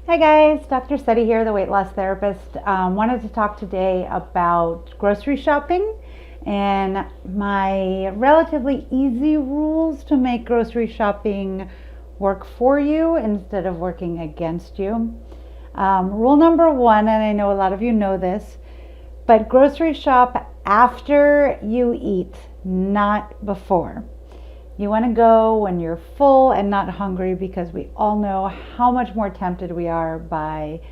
Hi guys, Dr. Seti here, the weight loss therapist. Wanted to talk today about grocery shopping and my relatively easy rules to make grocery shopping work for you instead of working against you. Rule number one, and I know a lot of you know this, but grocery shop after you eat, not before. You want to go when you're full and not hungry, because we all know how much more tempted we are by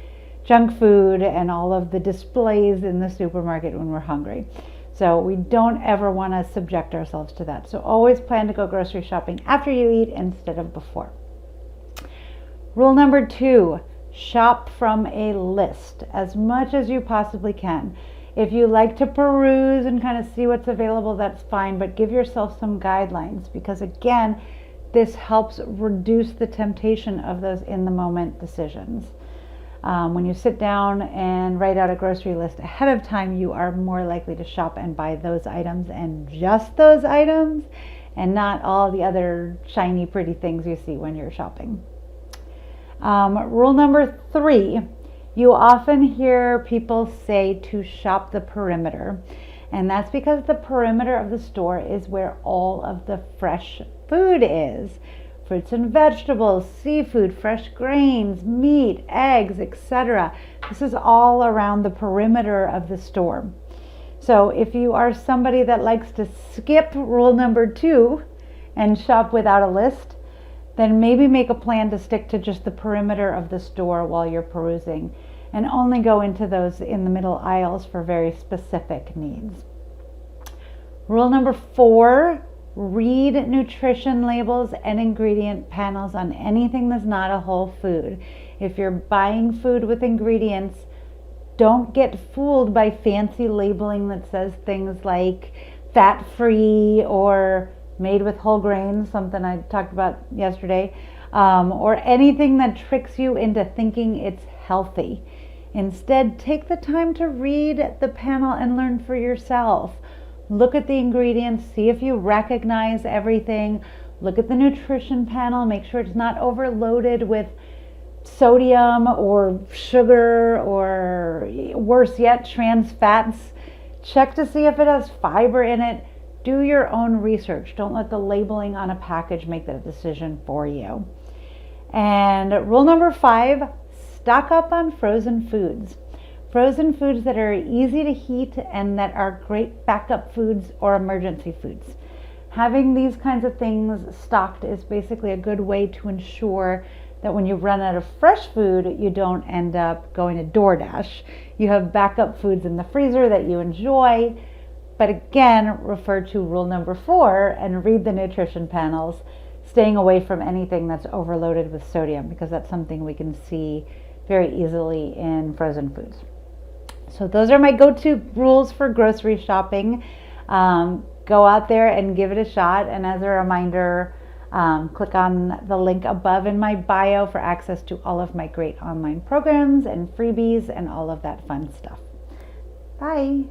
junk food and all of the displays in the supermarket when we're hungry. So we don't ever want to subject ourselves to that. So always plan to go grocery shopping after you eat instead of before. Rule number two, shop from a list as much as you possibly can. If you like to peruse and kind of see what's available, that's fine, but give yourself some guidelines, because again, this helps reduce the temptation of those in the moment decisions. When you sit down and write out a grocery list ahead of time, you are more likely to shop and buy those items and just those items, and not all the other shiny, pretty things you see when you're shopping. Rule number three, you often hear people say to shop the perimeter, and that's because the perimeter of the store is where all of the fresh food is. Fruits and vegetables, seafood, fresh grains, meat, eggs, etc. This is all around the perimeter of the store. So if you are somebody that likes to skip rule number two and shop without a list, then maybe make a plan to stick to just the perimeter of the store while you're perusing, and only go into those in the middle aisles for very specific needs. Rule number four, read nutrition labels and ingredient panels on anything that's not a whole food. If you're buying food with ingredients, don't get fooled by fancy labeling that says things like fat-free or made with whole grains, something I talked about yesterday, or anything that tricks you into thinking it's healthy. Instead, take the time to read the panel and learn for yourself. Look at the ingredients, see if you recognize everything. Look at the nutrition panel, make sure it's not overloaded with sodium or sugar, or worse yet, trans fats. Check to see if it has fiber in it. Do your own research. Don't let the labeling on a package make that decision for you. And rule number five, stock up on frozen foods. Frozen foods that are easy to heat and that are great backup foods or emergency foods. Having these kinds of things stocked is basically a good way to ensure that when you run out of fresh food, you don't end up going to DoorDash. You have backup foods in the freezer that you enjoy. But again, refer to rule number four and read the nutrition panels, staying away from anything that's overloaded with sodium, because that's something we can see very easily in frozen foods. So those are my go-to rules for grocery shopping. Go out there and give it a shot. And as a reminder, click on the link above in my bio for access to all of my great online programs and freebies and all of that fun stuff. Bye.